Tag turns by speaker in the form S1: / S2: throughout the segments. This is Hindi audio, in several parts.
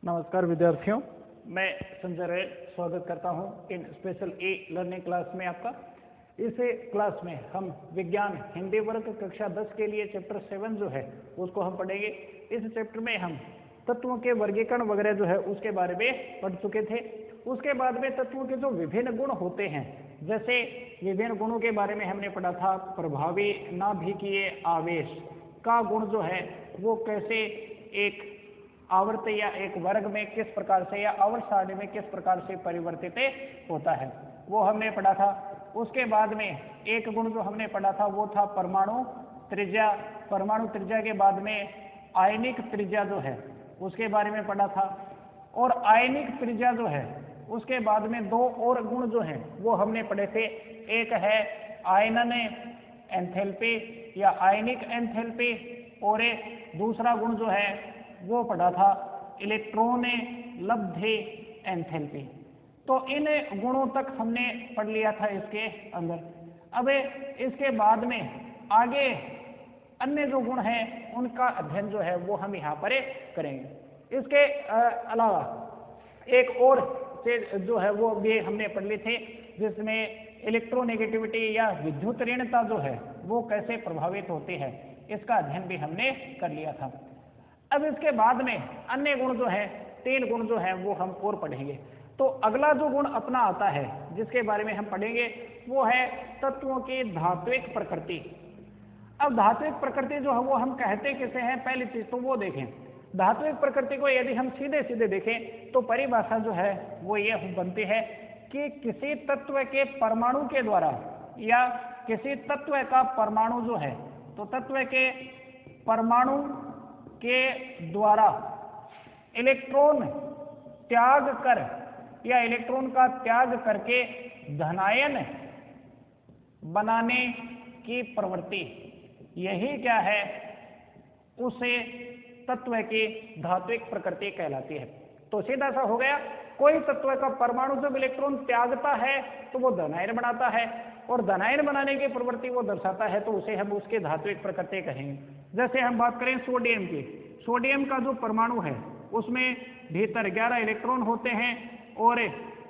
S1: नमस्कार विद्यार्थियों, मैं संजय रेल स्वागत करता हूं इन स्पेशल ए लर्निंग क्लास में आपका। इस क्लास में हम विज्ञान हिंदी वर्ग कक्षा 10 के लिए चैप्टर 7 जो है उसको हम पढ़ेंगे। इस चैप्टर में हम तत्वों के वर्गीकरण वगैरह जो है उसके बारे में पढ़ चुके थे। उसके बाद में तत्वों के जो विभिन्न गुण होते हैं, जैसे विभिन्न गुणों के बारे में हमने पढ़ा था। प्रभावी नाभिकीय आवेश का गुण जो है वो कैसे एक आवर्त या एक वर्ग में किस प्रकार से या आवर्त सारणी में किस प्रकार से परिवर्तित होता है, वो हमने पढ़ा था। उसके बाद में एक गुण जो हमने पढ़ा था वो था परमाणु त्रिज्या। परमाणु त्रिज्या के बाद में आयनिक त्रिज्या जो है उसके बारे में पढ़ा था। और आयनिक त्रिज्या जो है उसके बाद में दो और गुण जो हैं वो हमने पढ़े थे। एक है आयनन एंथैल्पी या आयनिक एंथैल्पी, और एक दूसरा गुण जो है वो पढ़ा था इलेक्ट्रॉन लब्धे एंथैल्पी। तो इन गुणों तक हमने पढ़ लिया था इसके अंदर। अब इसके बाद में आगे अन्य जो गुण हैं उनका अध्ययन जो है वो हम यहाँ पर करेंगे। इसके अलावा एक और चीज जो है वो भी हमने पढ़ ली थी, जिसमें इलेक्ट्रोनेगेटिविटी या विद्युत ऋणता जो है वो कैसे प्रभावित होती है, इसका अध्ययन भी हमने कर लिया था। अब इसके बाद में अन्य गुण जो है, 3 गुण जो है वो हम और पढ़ेंगे। तो अगला जो गुण अपना आता है जिसके बारे में हम पढ़ेंगे वो है तत्वों की धात्विक प्रकृति। अब धात्विक प्रकृति जो है वो हम कहते किसे हैं, पहली चीज तो वो देखें। धात्विक प्रकृति को यदि हम सीधे सीधे देखें तो परिभाषा जो है वो ये बनती है कि किसी तत्व के परमाणु के द्वारा या किसी तत्व का परमाणु जो है, तो तत्व के परमाणु के द्वारा इलेक्ट्रॉन त्याग कर या इलेक्ट्रॉन का त्याग करके धनायन बनाने की प्रवृत्ति, यही क्या है, उसे तत्व की धात्विक प्रकृति कहलाती है। तो सीधा सा हो गया, कोई तत्व का परमाणु जब इलेक्ट्रॉन त्यागता है तो वो धनायन बनाता है, और धनायन बनाने की प्रवृत्ति वो दर्शाता है, तो उसे हम उसकी धात्विक प्रकृति कहेंगे। जैसे हम बात करें सोडियम की, सोडियम का जो परमाणु है उसमें भीतर 11 इलेक्ट्रॉन होते हैं और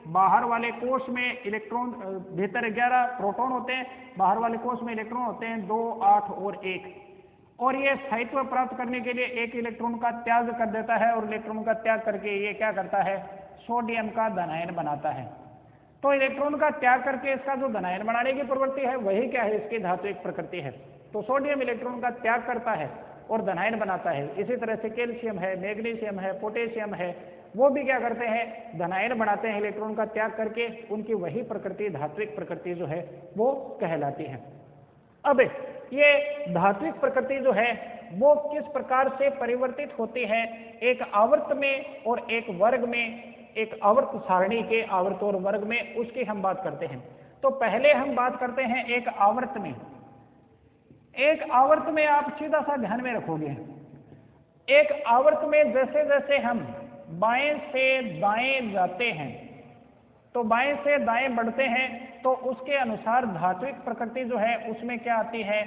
S1: बाहर वाले कोष में इलेक्ट्रॉन, भीतर 11 प्रोटॉन होते हैं, बाहर वाले कोष में इलेक्ट्रॉन होते हैं 2, 8 और 1। और ये स्थायित्व प्राप्त करने के लिए एक इलेक्ट्रॉन का त्याग कर देता है, और इलेक्ट्रॉन का त्याग करके ये क्या करता है, सोडियम का धनायन बनाता है। तो इलेक्ट्रॉन का त्याग करके इसका जो धनायन बनाने की प्रवृत्ति है वही क्या है, इसकी धात्विक प्रकृति है। तो सोडियम इलेक्ट्रॉन का त्याग करता है और धनायन बनाता है। इसी तरह से कैल्शियम है, मैग्नीशियम है, पोटेशियम है, वो भी क्या करते हैं, धनायन बनाते हैं इलेक्ट्रॉन का त्याग करके। उनकी वही प्रकृति धात्विक प्रकृति जो है वो कहलाती है। अब ये धात्विक प्रकृति जो है वो किस प्रकार से परिवर्तित होती है एक आवर्त में और एक वर्ग में, एक आवर्त सारणी के आवर्त और वर्ग में, उसकी हम बात करते हैं। तो पहले हम बात करते हैं एक आवर्त में। एक आवर्त में आप सीधा सा ध्यान में रखोगे, एक आवर्त में जैसे जैसे हम बाएं से दाएं जाते हैं, तो बाएं से दाएं बढ़ते हैं, तो उसके अनुसार धात्विक प्रकृति जो है उसमें क्या आती है,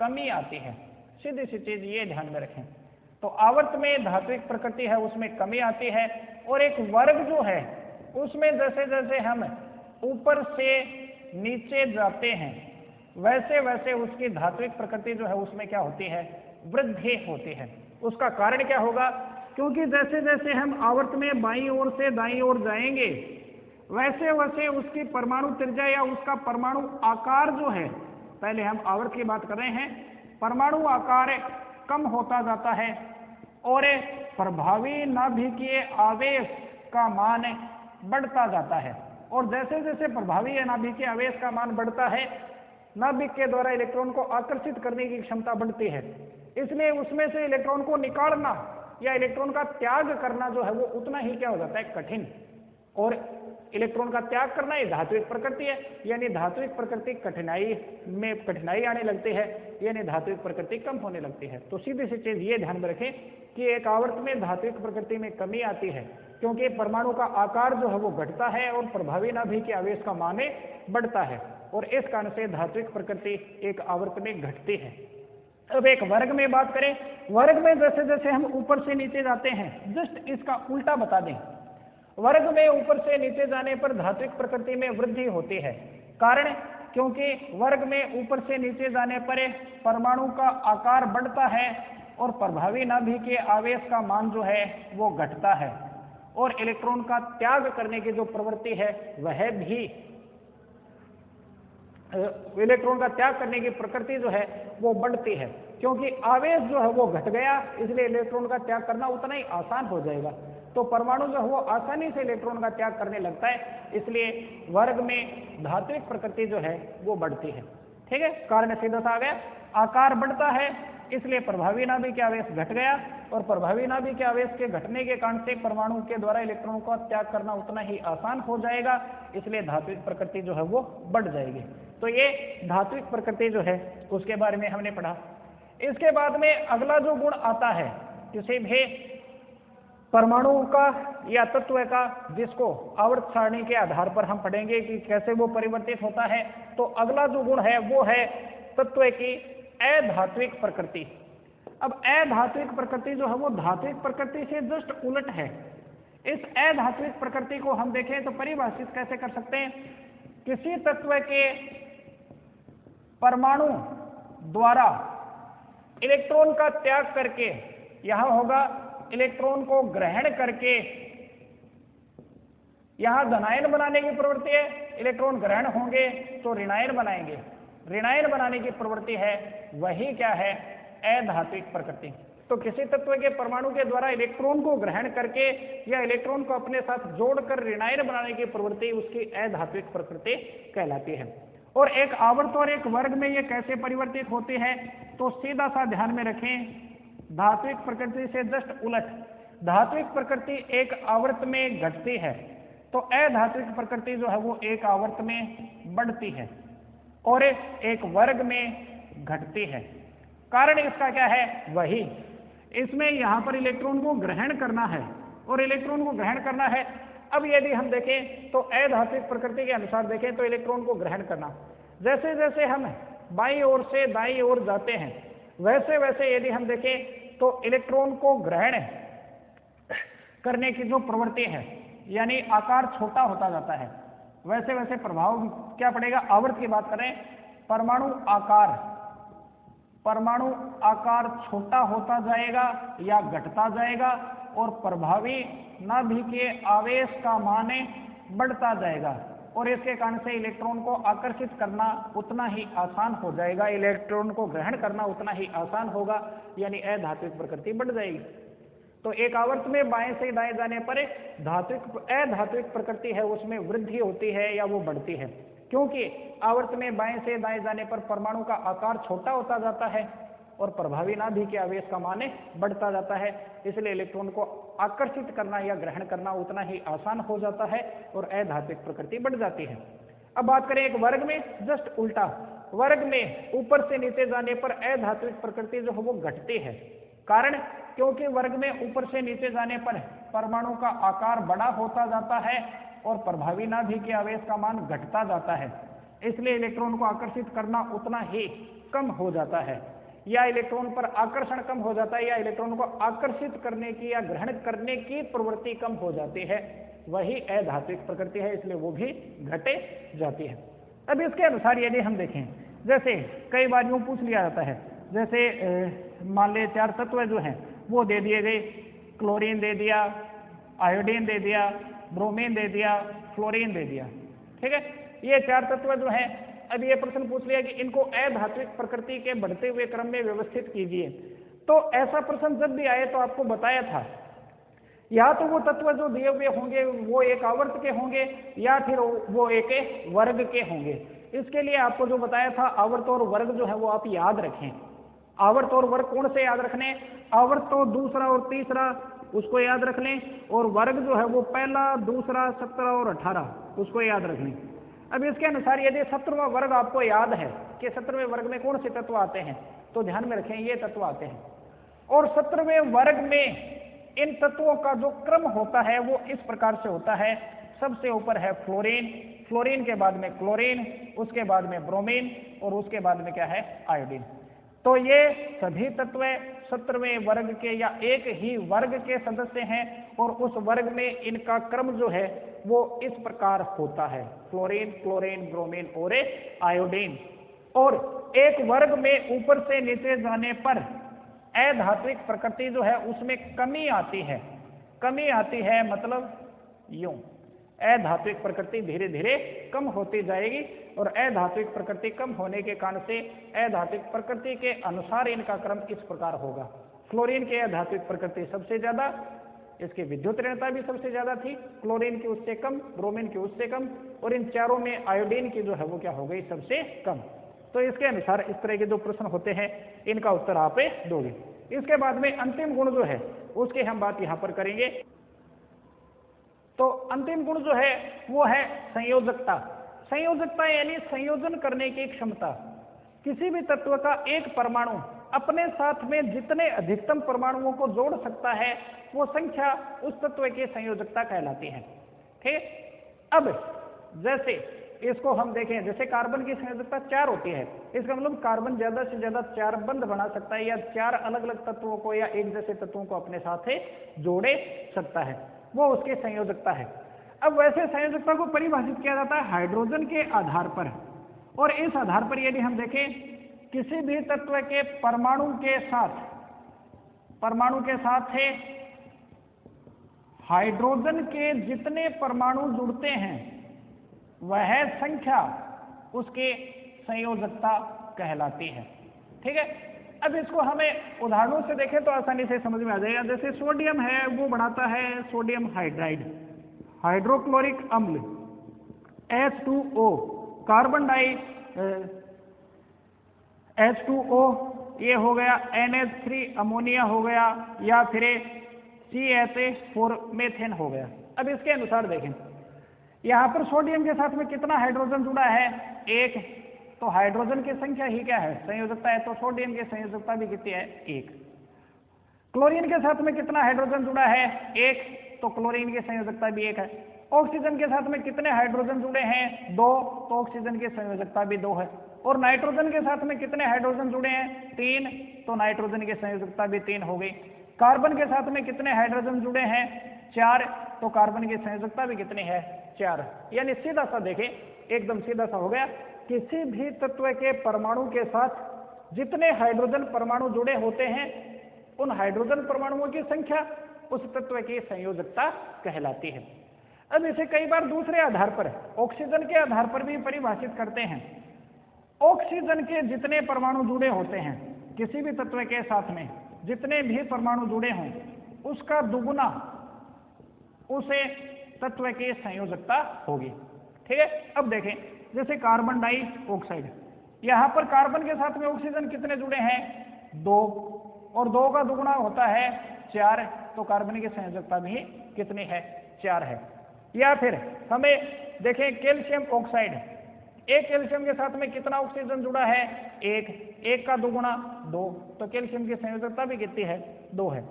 S1: कमी आती है। सीधी सी चीज ये ध्यान में रखें। तो आवर्त में धात्विक प्रकृति है उसमें कमी आती है, और एक वर्ग जो है उसमें जैसे जैसे हम ऊपर से नीचे जाते हैं वैसे वैसे उसकी धात्विक प्रकृति जो है उसमें क्या होती है, वृद्धि होती है। उसका कारण क्या होगा, क्योंकि जैसे जैसे हम आवर्त में बाईं ओर से दाईं ओर जाएंगे वैसे वैसे उसकी परमाणु त्रिज्या या उसका परमाणु आकार जो है, पहले हम आवर्त की बात कर रहे हैं, परमाणु आकार कम होता जाता है और प्रभावी नाभिकीय आवेश का मान बढ़ता जाता है। और जैसे जैसे प्रभावी नाभिकीय आवेश का मान बढ़ता है, नाभिक के द्वारा इलेक्ट्रॉन को आकर्षित करने की क्षमता बढ़ती है, इसलिए उसमें से इलेक्ट्रॉन को निकालना या इलेक्ट्रॉन का त्याग करना जो है वो उतना ही क्या हो जाता है, कठिन। और इलेक्ट्रॉन का त्याग करना ये धात्विक प्रकृति है, यानी धात्विक प्रकृति कठिनाई आने लगती है, यानी धात्विक प्रकृति कम होने लगती है। तो सीधी सी चीज ये ध्यान में रखें कि एक आवर्त में धात्विक प्रकृति में कमी आती है, क्योंकि परमाणु का आकार जो है वो घटता है और प्रभावी नाभिकीय आवेश का मान बढ़ता है, और इस कारण से धात्विक प्रकृति एक आवर्त में घटती है। अब एक वर्ग में बात करें, वर्ग में जैसे जैसे हम ऊपर से नीचे जाते हैं, जस्ट इसका उल्टा बता दें। वर्ग में ऊपर से नीचे जाने पर धात्विक प्रकृति में वृद्धि होती है। कारण, क्योंकि वर्ग में ऊपर से नीचे जाने पर परमाणु का आकार बढ़ता है और प्रभावी नाभिकीय आवेश का मान जो है वो घटता है, और इलेक्ट्रॉन का त्याग करने की जो प्रवृत्ति है वह भी, इलेक्ट्रॉन का त्याग करने की प्रकृति जो है वो बढ़ती है। क्योंकि आवेश जो है वो घट गया, इसलिए इलेक्ट्रॉन का त्याग करना उतना ही आसान हो जाएगा। तो परमाणु जो है वो आसानी से इलेक्ट्रॉन का त्याग करने लगता है, इसलिए वर्ग में धात्विक प्रकृति जो है वो बढ़ती है। ठीक है, कारण सीधा सा आ गया, आकार बढ़ता है इसलिए प्रभावी नाभिकीय आवेश घट गया, और प्रभावी नाभिकीय आवेश के घटने के कारण से परमाणु के द्वारा इलेक्ट्रॉन का त्याग करना उतना ही आसान हो जाएगा, इसलिए धात्विक प्रकृति जो है वो बढ़ जाएगी। तो ये धात्विक प्रकृति जो है उसके बारे में हमने पढ़ा। इसके बाद में अगला जो गुण आता है किसी भी परमाणु का या तत्व का, जिसको आवर्त सारणी के आधार पर हम पढ़ेंगे कि कैसे वो परिवर्तित होता है। तो अगला जो गुण है वो है तत्व की अधात्विक प्रकृति। अब अधात्विक प्रकृति जो है वो धात्विक प्रकृति से जस्ट उलट है। इस अधात्विक प्रकृति को हम देखें तो परिभाषित कैसे कर सकते हैं, किसी तत्व के परमाणु द्वारा इलेक्ट्रॉन का त्याग करके, यहां होगा इलेक्ट्रॉन को ग्रहण करके, यहां धनायन बनाने की प्रवृत्ति है, इलेक्ट्रॉन ग्रहण होंगे तो ऋणायन बनाएंगे, ऋणायन बनाने की प्रवृत्ति है, वही क्या है, अधात्विक प्रकृति। तो किसी तत्व के परमाणु के द्वारा इलेक्ट्रॉन को ग्रहण करके या इलेक्ट्रॉन को अपने साथ जोड़कर ऋणायन बनाने की प्रवृत्ति उसकी अधात्विक प्रकृति कहलाती है। और एक आवर्त और एक वर्ग में ये कैसे परिवर्तित होती है, तो सीधा सा ध्यान में रखें, धात्विक प्रकृति से जस्ट उलट, धात्विक प्रकृति एक आवर्त में घटती है, तो अधात्विक प्रकृति जो है वो एक आवर्त में बढ़ती है और एक वर्ग में घटती है। कारण इसका क्या है, वही, इसमें यहां पर इलेक्ट्रॉन को ग्रहण करना है और इलेक्ट्रॉन को ग्रहण करना है। अब यदि हम देखें तो अधात्विक प्रकृति के अनुसार देखें तो इलेक्ट्रॉन को ग्रहण करना, जैसे जैसे हम बाईं ओर से दाईं ओर जाते हैं वैसे वैसे यदि हम देखें तो इलेक्ट्रॉन को ग्रहण करने की जो प्रवृत्ति है, यानी आकार छोटा होता जाता है, वैसे वैसे प्रभाव क्या पड़ेगा, आवर्त की बात करें, परमाणु आकार छोटा होता जाएगा या घटता जाएगा और प्रभावी नाभिकीय आवेश का मान बढ़ता जाएगा, और इसके कारण से इलेक्ट्रॉन को आकर्षित करना उतना ही आसान हो जाएगा, इलेक्ट्रॉन को ग्रहण करना उतना ही आसान होगा, यानी अधात्विक प्रकृति बढ़ जाएगी। तो एक आवर्त में बाएं से दाएं जाने पर अधात्विक प्रकृति है उसमें वृद्धि होती है या वो बढ़ती है, क्योंकि आवर्त में बाएं से दाएं जाने पर परमाणु का आकार छोटा होता जाता है और प्रभावी नाभिकीय आवेश का मान बढ़ता जाता है, इसलिए इलेक्ट्रॉन को आकर्षित करना या ग्रहण करना उतना ही आसान हो जाता है और अधात्विक प्रकृति बढ़ जाती है। अब बात करें एक वर्ग में, जस्ट उल्टा, वर्ग में ऊपर से नीचे जाने पर अधात्विक प्रकृति जो है वो घटती है। कारण, क्योंकि वर्ग में ऊपर से नीचे जाने पर परमाणु का आकार बड़ा होता जाता है और प्रभावी नाभिकीय आवेश का मान घटता जाता है, इसलिए इलेक्ट्रॉन को आकर्षित करना उतना ही कम हो जाता है, या इलेक्ट्रॉन पर आकर्षण कम हो जाता है, या इलेक्ट्रॉन को आकर्षित करने की या ग्रहण करने की प्रवृत्ति कम हो जाती है, वही अधात्विक प्रकृति है, इसलिए वो भी घटे जाती है। अब इसके अनुसार यदि हम देखें, जैसे कई बार यूं पूछ लिया जाता है, जैसे मान ले 4 तत्व जो हैं वो दे दिए गए, क्लोरीन दे दिया, आयोडीन दे दिया, ब्रोमीन दे दिया, फ्लोरीन दे दिया, ठीक है, ये 4 तत्व जो हैं। अब ये प्रश्न पूछ लिया कि इनको अधात्विक प्रकृति के बढ़ते हुए क्रम में व्यवस्थित कीजिए। तो ऐसा प्रश्न जब भी आए तो आपको बताया था, या तो वो तत्व जो दिए हुए होंगे वो एक आवर्त के होंगे या फिर वो एक वर्ग के होंगे। इसके लिए आपको जो बताया था, आवर्त और वर्ग जो है वो आप याद रखें। आवर्त और वर्ग कौन से याद रखने, आवर्त तो दूसरा और तीसरा उसको याद रख लें, और वर्ग जो है वो पहला, दूसरा, 17 और 18 उसको याद रख लें। अब इसके अनुसार यदि 17वां वर्ग आपको याद है कि 17वें वर्ग में कौन से तत्व आते हैं, तो ध्यान में रखें ये तत्व आते हैं, और 17वें वर्ग में इन तत्वों का जो क्रम होता है वो इस प्रकार से होता है। सबसे ऊपर है फ्लोरीन, फ्लोरीन के बाद में क्लोरीन, उसके बाद में ब्रोमीन और उसके बाद में क्या है, आयोडीन। तो ये सभी तत्व 17वें वर्ग के या एक ही वर्ग के सदस्य हैं और उस वर्ग में इनका क्रम जो है वो इस प्रकार होता है, फ्लोरीन, क्लोरीन, ब्रोमीन और आयोडीन। और एक वर्ग में ऊपर से नीचे जाने पर अधात्विक प्रकृति जो है उसमें कमी आती है। कमी आती है मतलब यूं, अधात्विक प्रकृति धीरे धीरे कम होती जाएगी और अधात्विक प्रकृति कम होने के कारण से अधात्विक प्रकृति के अनुसार इनका क्रम इस प्रकार होगा। फ्लोरीन की अधात्विक प्रकृति सबसे ज्यादा, इसकी विद्युत ऋणता भी सबसे ज्यादा थी, क्लोरीन की उससे कम, ब्रोमीन की उससे कम, और इन चारों में आयोडीन की जो है वो क्या हो गई, सबसे कम। तो इसके अनुसार इस तरह के जो प्रश्न होते हैं इनका उत्तर आप दोगे। इसके बाद में अंतिम गुण जो है उसकी हम बात यहां पर करेंगे। तो अंतिम गुण जो है वो है संयोजकता। संयोजकता यानी संयोजन करने की क्षमता। किसी भी तत्व का एक परमाणु अपने साथ में जितने अधिकतम परमाणुओं को जोड़ सकता है वो संख्या उस तत्व की संयोजकता कहलाती है। ठीक, अब जैसे इसको हम देखें, जैसे कार्बन की संयोजकता 4 होती है, इसका मतलब कार्बन ज्यादा से ज्यादा 4 बंध बना सकता है या 4 अलग अलग तत्वों को या एक जैसे तत्वों को अपने साथ जोड़े सकता है, वो उसकी संयोजकता है। अब वैसे संयोजकता को परिभाषित किया जाता है हाइड्रोजन के आधार पर, और इस आधार पर यदि हम देखें किसी भी तत्व के परमाणु के साथ है हाइड्रोजन के जितने परमाणु जुड़ते हैं वह संख्या उसकी संयोजकता कहलाती है। ठीक है, अब इसको हमें उदाहरणों से देखें तो आसानी से समझ में आ जाएगा। जैसे सोडियम है वो बनाता है सोडियम हाइड्राइड, हाइड्रोक्लोरिक अम्ल H2O, कार्बन डाई H2O ये हो गया, NH3 अमोनिया हो गया, या फिर CH4 मेथेन हो गया। अब इसके अनुसार देखें यहां पर सोडियम के साथ में कितना हाइड्रोजन जुड़ा है, 1। तो हाइड्रोजन की संख्या ही क्या है, संयोजकता है, तो सोडियम की संयोजकता भी कितनी है, 1। क्लोरीन के साथ में कितना हाइड्रोजन जुड़ा है, 1, तो क्लोरीन की संयोजकता भी 1 है। ऑक्सीजन के साथ में कितने हाइड्रोजन जुड़े हैं, 2, तो ऑक्सीजन की संयोजकता भी 2 है। और नाइट्रोजन के साथ में कितने हाइड्रोजन जुड़े हैं, 3, तो नाइट्रोजन की संयोजकता भी 3 हो गई। कार्बन के साथ में कितने हाइड्रोजन जुड़े हैं, 4, तो कार्बन की संयोजकता भी कितनी है, 4। यानी सीधा सा देखें, एकदम सीधा सा हो गया, किसी भी तत्व के परमाणु के साथ जितने हाइड्रोजन परमाणु जुड़े होते हैं उन हाइड्रोजन परमाणुओं की संख्या उस तत्व की संयोजकता कहलाती है। अब इसे कई बार दूसरे आधार पर, ऑक्सीजन के आधार पर भी परिभाषित करते हैं। ऑक्सीजन के जितने परमाणु जुड़े होते हैं किसी भी तत्व के साथ में, जितने भी परमाणु जुड़े हों उसका दुगुना उसे तत्व की संयोजकता होगी। ठीक है, अब देखें जैसे कार्बन डाइऑक्साइड, यहां पर कार्बन के साथ में ऑक्सीजन कितने जुड़े हैं, 2, और 2 का दुगुना होता है 4, तो कार्बन की संयोजकता भी कितनी है, 4 है। या फिर हमें देखें कैल्शियम ऑक्साइड, एक कैल्शियम के साथ में कितना ऑक्सीजन जुड़ा है, 1 का दुगुना 2, तो कैल्शियम की संयोजकता भी कितनी है, 2 है।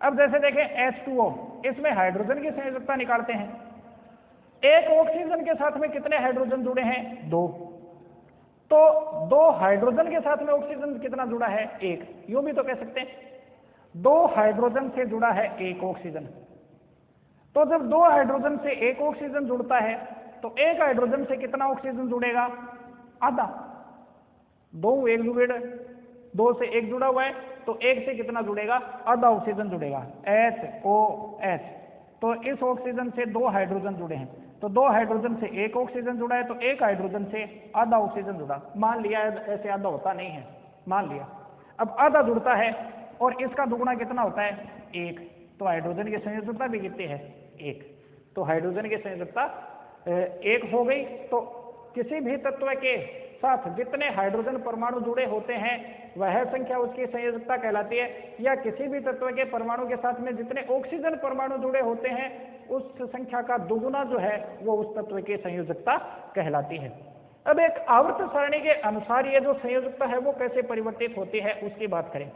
S1: अब जैसे देखें H2O, इसमें हाइड्रोजन की संयोजकता निकालते हैं, एक ऑक्सीजन के साथ में कितने हाइड्रोजन जुड़े हैं, 2, तो 2 हाइड्रोजन के साथ में ऑक्सीजन कितना जुड़ा है, 1। यूं भी तो कह सकते हैं 2 हाइड्रोजन से जुड़ा है 1 ऑक्सीजन। तो जब 2 हाइड्रोजन से 1 ऑक्सीजन जुड़ता है तो 1 हाइड्रोजन से कितना ऑक्सीजन जुड़ेगा, आधा। 2 1 जुड़े, 2 से 1 जुड़ा हुआ है तो 1 से कितना जुड़ेगा, आधा ऑक्सीजन जुड़ेगा, HOH। तो इस ऑक्सीजन से 2 हाइड्रोजन जुड़े हैं, तो 2 हाइड्रोजन से 1 ऑक्सीजन जुड़ा है तो 1 हाइड्रोजन से आधा ऑक्सीजन जुड़ा। मान लिया ऐसे आधा होता नहीं है, मान लिया। अब आधा जुड़ता है और इसका दुगुना कितना होता है, 1, तो हाइड्रोजन की संयोजकता भी कितनी है, 1। तो हाइड्रोजन की संयोजकता 1 हो गई। तो किसी भी तत्व के साथ जितने हाइड्रोजन परमाणु जुड़े होते हैं वह संख्या उसकी संयोजकता कहलाती है, या किसी भी तत्व के परमाणु के साथ में जितने ऑक्सीजन परमाणु जुड़े होते हैं उस संख्या का दुगुना जो है वो उस तत्व की संयोजकता कहलाती है। अब एक आवर्त सारणी के अनुसार ये जो संयोजकता है वो कैसे परिवर्तित होती है उसकी बात करें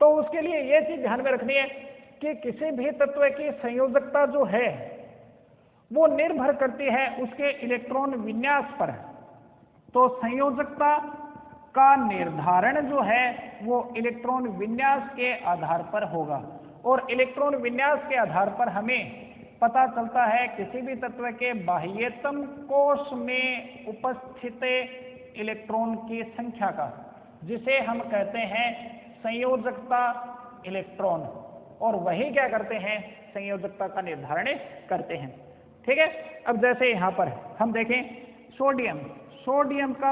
S1: तो उसके लिए ये चीज ध्यान में रखनी है कि किसी भी तत्व की संयोजकता जो है वो निर्भर करती है उसके इलेक्ट्रॉन विन्यास पर। तो संयोजकता का निर्धारण जो है वो इलेक्ट्रॉन विन्यास के आधार पर होगा, और इलेक्ट्रॉन विन्यास के आधार पर हमें पता चलता है किसी भी तत्व के बाह्यतम कोश में उपस्थित इलेक्ट्रॉन की संख्या का, जिसे हम कहते हैं संयोजकता इलेक्ट्रॉन, और वही क्या करते हैं, संयोजकता का निर्धारण करते हैं। ठीक है, अब जैसे यहाँ पर हम देखें सोडियम का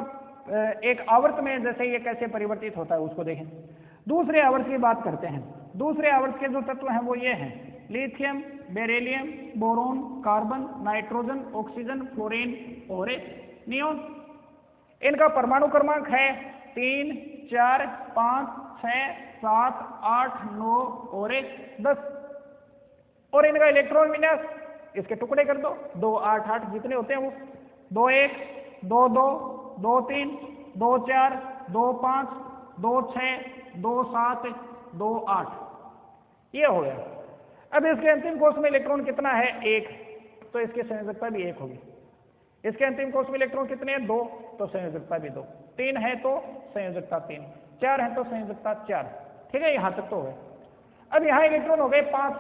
S1: एक आवर्त में जैसे ये कैसे परिवर्तित होता है उसको देखें। दूसरे आवर्त की बात करते हैं। दूसरे आवर्त के जो तत्व हैं वो ये हैं, lithium, beryllium, boron, carbon, nitrogen, oxygen, fluorine और नियोन। इनका परमाणु क्रमांक है 3, 4, 5, 6, 7, 8, 9 और 10, और इनका इलेक्ट्रॉन विन्यास इसके टुकड़े कर दो, 2, 8, 8 जितने होते हैं वो 2, 1, 2, 2, 2, 3, 2, 4, 2, 5, 2, 6, 2, 7, 2, 8, ये हो गया। अब इसके अंतिम कोश में इलेक्ट्रॉन कितना है, 1, तो इसकी संयोजकता भी 1 होगी। इसके अंतिम कोश में इलेक्ट्रॉन कितने हैं, 2, तो संयोजकता भी 2, 3 है तो संयोजकता 3, 4 है तो संयोजकता 4। ठीक है, यहां तक तो है। अब यहां इलेक्ट्रॉन हो गए 5,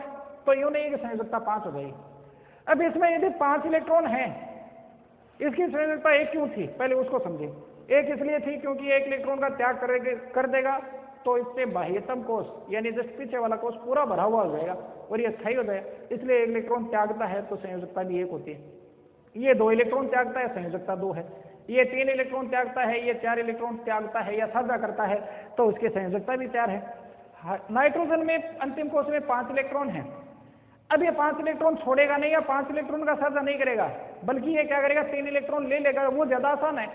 S1: तो यूं नहीं कि संयोजकता 5 हो जाएगी। अब इसमें यदि 5 इलेक्ट्रॉन हैं, इसकी संयोजकता 1 क्यों थी, पहले उसको समझे। 1 इसलिए थी क्योंकि 1 इलेक्ट्रॉन का त्याग कर देगा तो इससे बाह्यतम कोश यानी जिस पीछे वाला कोश पूरा भरा हुआ हो जाएगा और ये स्थायी हो जाएगा, इसलिए 1 इलेक्ट्रॉन त्यागता है तो संयोजकता भी 1 होती है। ये 2 इलेक्ट्रॉन त्यागता है, संयोजकता 2 है। ये 3 इलेक्ट्रॉन त्यागता है, ये 4 इलेक्ट्रॉन त्यागता है या साझा करता है, तो उसकी संयोजकता भी 4 है। नाइट्रोजन में अंतिम कोश में 5 इलेक्ट्रॉन है। अब ये 5 इलेक्ट्रॉन छोड़ेगा नहीं या 5 इलेक्ट्रॉन का साझा नहीं करेगा, बल्कि ये क्या करेगा, 3 इलेक्ट्रॉन ले लेगा, वो ज्यादा आसान है,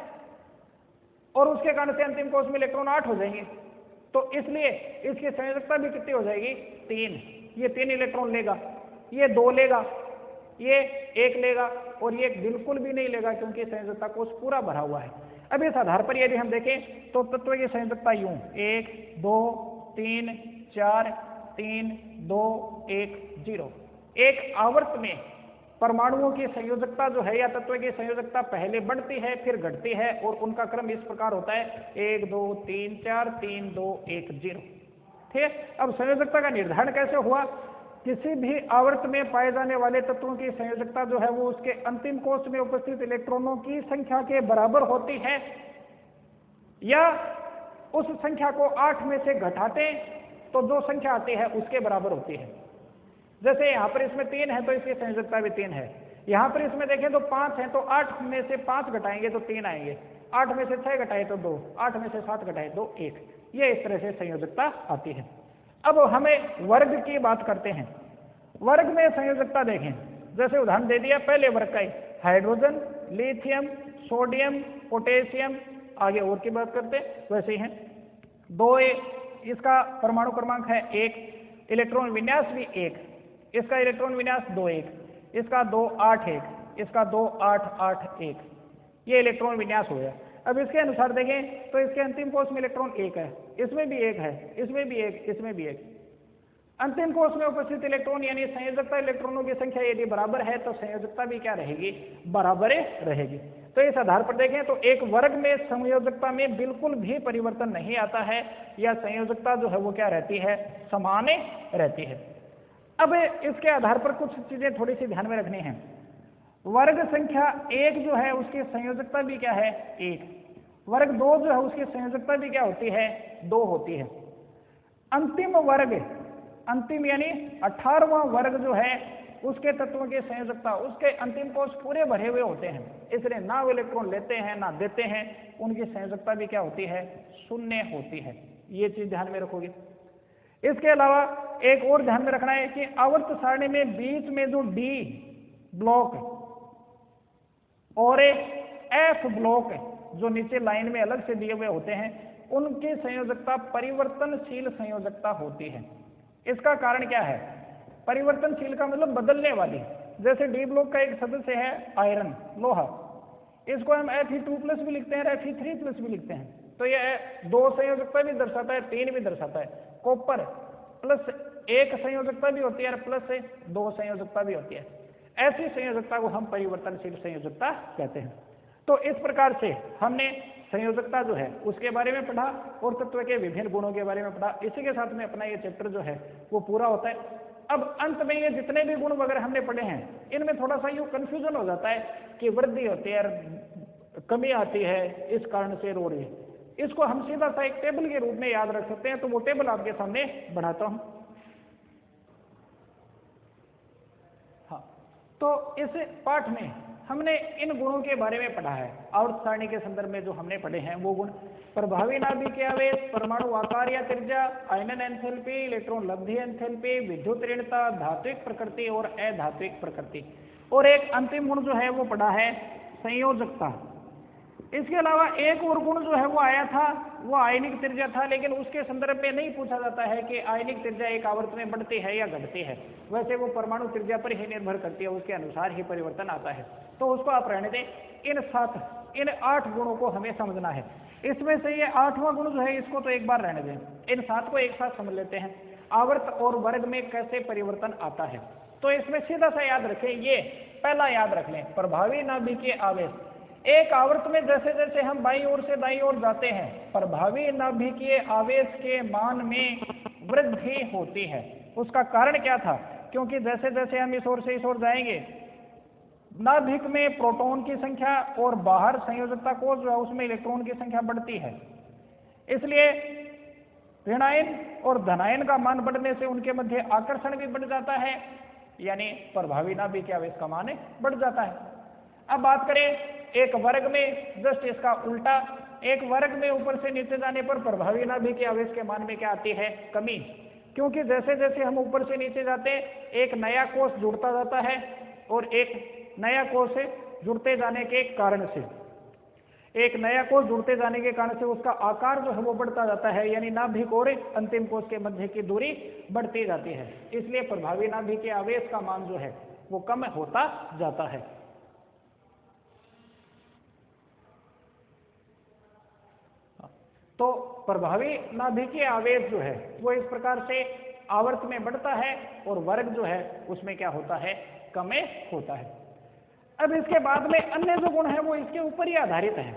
S1: और उसके कारण से अंतिम कोश में इलेक्ट्रॉन 8 हो जाएंगे। तो इसलिए इसकी संयोजकता भी कितनी हो जाएगी, 3। ये 3 इलेक्ट्रॉन लेगा, ये 2 लेगा, ये 1 लेगा, और ये बिल्कुल भी नहीं लेगा क्योंकि संयोजकता कोश पूरा भरा हुआ है। अब इस आधार पर यदि हम देखें तो तत्व की संयोजकता यूं 1, 2, 3, 4, 3, 2, 1, 0। एक आवर्त में परमाणुओं की संयोजकता जो है या तत्व की संयोजकता पहले बढ़ती है फिर घटती है, और उनका क्रम इस प्रकार होता है 1, 2, 3, 4, 3, 2, 1, 0। ठीक है, अब संयोजकता का निर्धारण कैसे हुआ, किसी भी आवर्त में पाए जाने वाले तत्वों की संयोजकता जो है वो उसके अंतिम कोश में उपस्थित इलेक्ट्रॉनों की संख्या के बराबर होती है, या उस संख्या को 8 में से घटाते तो जो संख्या आती है उसके बराबर होती है। जैसे यहाँ पर इसमें 3 है तो इसकी संयोजकता भी 3 है। यहाँ पर इसमें देखें तो 5 है तो 8 में से 5 घटाएंगे तो 3 आएंगे, 8 में से 6 घटाए तो 2, 8 में से 7 घटाए तो 1। ये इस तरह से संयोजकता आती है। अब हमें वर्ग की बात करते हैं। वर्ग में संयोजकता देखें, जैसे उदाहरण दे दिया पहले वर्ग का, हाइड्रोजन, लिथियम, सोडियम, पोटेशियम, आगे और की बात करते वैसे ही है। 2, इसका परमाणु क्रमांक है 1, इलेक्ट्रॉन विन्यास भी 1, इसका इलेक्ट्रॉन विन्यास 2, 1, इसका 2, 8, 1, इसका 2, 8, 8, 1। ये इलेक्ट्रॉन विन्यास हो गया। अब इसके अनुसार देखें तो इसके अंतिम कोश में इलेक्ट्रॉन 1 है, इसमें भी 1 है, इसमें भी 1, इसमें भी 1। अंतिम कोश में उपस्थित इलेक्ट्रॉन यानी संयोजकता इलेक्ट्रॉनों की संख्या यदि बराबर है तो संयोजकता भी क्या रहेगी, बराबर रहेगी। तो इस आधार पर देखें तो एक वर्ग में संयोजकता में बिल्कुल भी परिवर्तन नहीं आता है, या संयोजकता जो है वो क्या रहती है, समान रहती है। अब इसके आधार पर कुछ चीजें थोड़ी सी ध्यान में रखनी है। वर्ग संख्या 1 जो है उसकी संयोजकता भी क्या है, 1। वर्ग 2 जो है उसकी संयोजकता भी क्या होती है, 2 होती है। अंतिम वर्ग, अंतिम यानी 18वां वर्ग जो है उसके तत्वों की संयोजकता, उसके अंतिम कोश पूरे भरे हुए होते हैं, इसलिए ना वो इलेक्ट्रॉन लेते हैं ना देते हैं, उनकी संयोजकता भी क्या होती है, 0 होती है। ये चीज ध्यान में रखोगे। इसके अलावा एक और ध्यान में रखना है कि आवर्त सारणी में बीच में जो डी ब्लॉक और एफ ब्लॉक जो नीचे लाइन में अलग से दिए हुए होते हैं, उनकी संयोजकता परिवर्तनशील संयोजकता होती है। इसका कारण क्या है, परिवर्तनशील का मतलब बदलने वाली। जैसे डी ब्लॉक का एक सदस्य है आयरन, लोहा, इसको हम Fe2+ भी लिखते हैं, Fe3+ भी लिखते हैं, तो यह 2 संयोजकता भी दर्शाता है, 3 भी दर्शाता है। कॉपर +1 संयोजकता भी होती है और +2 संयोजकता भी होती है। ऐसी संयोजकता को हम परिवर्तनशील संयोजकता कहते हैं। तो इस प्रकार से हमने संयोजकता जो है उसके बारे में पढ़ा और तत्व के विभिन्न गुणों के बारे में पढ़ा। इसी के साथ में अपना ये चैप्टर जो है वो पूरा होता है। अब अंत में ये जितने भी गुण वगैरह हमने पढ़े हैं इनमें थोड़ा सा यूँ कंफ्यूजन हो जाता है कि वृद्धि होती है, कमी आती है, इस कारण से रो रही है। इसको हम सीधा सा एक टेबल के रूप में याद रख सकते हैं। तो वो टेबल आपके सामने बढ़ाता हूं। हाँ, तो इस पाठ में हमने इन गुणों के बारे में पढ़ा है। आवर्त सारणी के संदर्भ में जो हमने पढ़े हैं वो गुण प्रभावी नाभिक आवेश, परमाणु आकार या त्रिज्या, आयनन एंथैल्पी, इलेक्ट्रॉन लब्धि एंथैल्पी, विद्युत ऋणता, धात्विक प्रकृति और अधात्विक प्रकृति। और एक अंतिम गुण जो है वो पढ़ा है संयोजकता। इसके अलावा एक और गुण जो है वो आया था, वो आयनिक त्रिज्या था, लेकिन उसके संदर्भ में नहीं पूछा जाता है कि आयनिक त्रिज्या एक आवर्त में बढ़ती है या घटती है। वैसे वो परमाणु त्रिज्या पर ही निर्भर करती है, उसके अनुसार ही परिवर्तन आता है। तो उसको आप रहने दें। इन 8 गुणों को हमें समझना है। इसमें से ये 8वां गुण जो है इसको तो एक बार रहने दें, इन 7 को एक साथ समझ लेते हैं। आवर्त और वर्ग में कैसे परिवर्तन आता है, तो इसमें सीधा सा याद रखें, ये पहला याद रख लें, प्रभावी नाभिकीय आवेश। एक आवर्त में जैसे जैसे हम बाईं ओर से दाईं ओर जाते हैं, प्रभावी नाभिकीय आवेश के मान में वृद्धि होती है। उसका कारण क्या था? क्योंकि जैसे जैसे हम इस ओर से इस ओर जाएंगे, नाभिक में प्रोटॉन की संख्या और बाहर संयोजकता कोष जो है उसमें इलेक्ट्रॉन की संख्या बढ़ती है। इसलिए ऋणायन और धनायन का मान बढ़ने से उनके मध्य आकर्षण भी बढ़ जाता है, यानी प्रभावी नाभिकीय आवेश का मान बढ़ जाता है। अब बात करें एक वर्ग में, जस्ट इसका उल्टा, एक वर्ग में ऊपर से नीचे जाने पर प्रभावी नाभिकीय आवेश के मान में क्या आती है? कमी। क्योंकि जैसे जैसे हम ऊपर से नीचे जाते हैं एक नया कोष जुड़ता जाता है, और एक नया कोष जुड़ते जाने के कारण से उसका आकार जो है वो बढ़ता जाता है, यानी नाभिक और अंतिम कोष के मध्य की दूरी बढ़ती जाती है। इसलिए प्रभावी नाभिकीय आवेश का मान जो है वो कम होता जाता है। तो प्रभावी नाभिकीय आवेश जो है वो इस प्रकार से आवर्त में बढ़ता है, और वर्ग जो है उसमें क्या होता है? कम होता है। अब इसके बाद में अन्य जो गुण है वो इसके ऊपर ही आधारित है।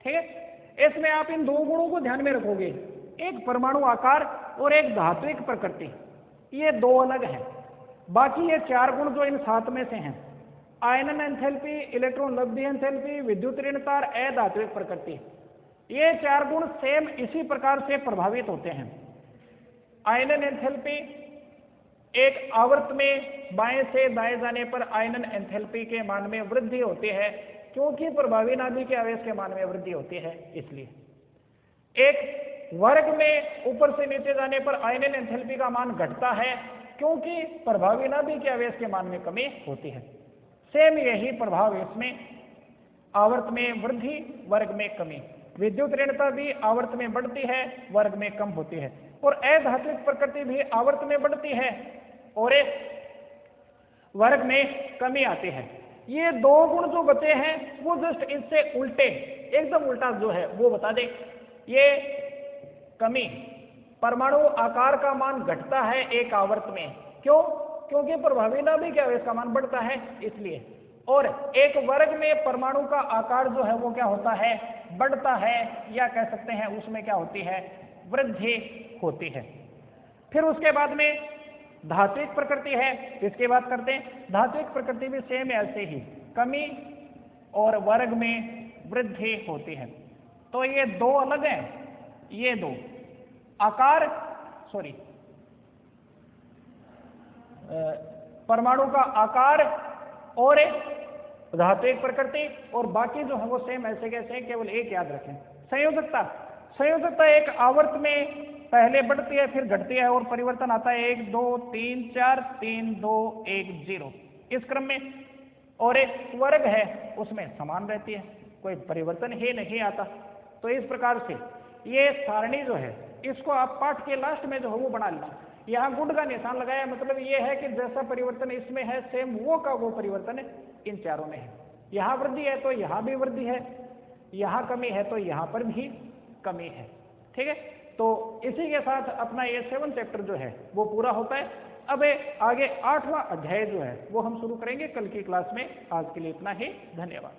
S1: ठीक है, इसमें आप इन 2 गुणों को ध्यान में रखोगे, एक परमाणु आकार और एक धात्विक प्रकृति, ये 2 अलग हैं। बाकी ये 4 गुण जो इन 7 में से हैं, आयनन एंथैल्पी, इलेक्ट्रॉन लब्धि एंथैल्पी, विद्युत ऋणता, अधात्विक प्रकृति, ये 4 गुण सेम इसी प्रकार से प्रभावित होते हैं। आयनन एंथैल्पी, एक आवर्त में बाएं से दाएं जाने पर आयनन एंथैल्पी के मान में वृद्धि होती है, क्योंकि प्रभावी नाभिकीय आवेश के मान में वृद्धि होती है इसलिए। एक वर्ग में ऊपर से नीचे जाने पर आयनन एंथैल्पी का मान घटता है, क्योंकि प्रभावी नाभिकीय आवेश के मान में कमी होती है। सेम यही प्रभाव इसमें, आवर्त में वृद्धि, वर्ग में कमी। विद्युत ऋणता भी आवर्त में बढ़ती है, वर्ग में कम होती है, और अधात्विक प्रकृति भी आवर्त में बढ़ती है और वर्ग में कमी आती है। ये 2 गुण जो बचे हैं वो जस्ट इससे उल्टे, एकदम उल्टा जो है वो बता दें। ये कमी, परमाणु आकार का मान घटता है एक आवर्त में, क्यों? क्योंकि प्रभावी नाभिकीय आवेश का मान बढ़ता है इसलिए। और एक वर्ग में परमाणु का आकार जो है वो क्या होता है? बढ़ता है, या कह सकते हैं उसमें क्या होती है? वृद्धि होती है। फिर उसके बाद में धात्विक प्रकृति है, इसकी बात करते हैं। धात्विक प्रकृति भी सेम ऐसे ही, कमी और वर्ग में वृद्धि होती है। तो ये 2 अलग हैं, ये 2 आकार, परमाणु का आकार और धात्विक प्रकृति, और बाकी जो है वो सेम ऐसे कैसे, केवल एक याद रखें, संयोजकता एक आवर्त में पहले बढ़ती है फिर घटती है, और परिवर्तन आता है 1 2 3 4 3 2 1 0 इस क्रम में। और एक वर्ग है उसमें समान रहती है, कोई परिवर्तन ही नहीं आता। तो इस प्रकार से ये सारणी जो है इसको आप पाठ के लास्ट में जो है वो बना लेना। यहाँ गुण का निशान लगाया, मतलब ये है कि जैसा परिवर्तन इसमें है सेम वो का वो परिवर्तन इन 4 में है। यहाँ वृद्धि है तो यहाँ भी वृद्धि है, यहाँ कमी है तो यहाँ पर भी कमी है। ठीक है, तो इसी के साथ अपना ये 7 चैप्टर जो है वो पूरा होता है। अब आगे 8वां अध्याय जो है वो हम शुरू करेंगे कल की क्लास में। आज के लिए इतना ही, धन्यवाद।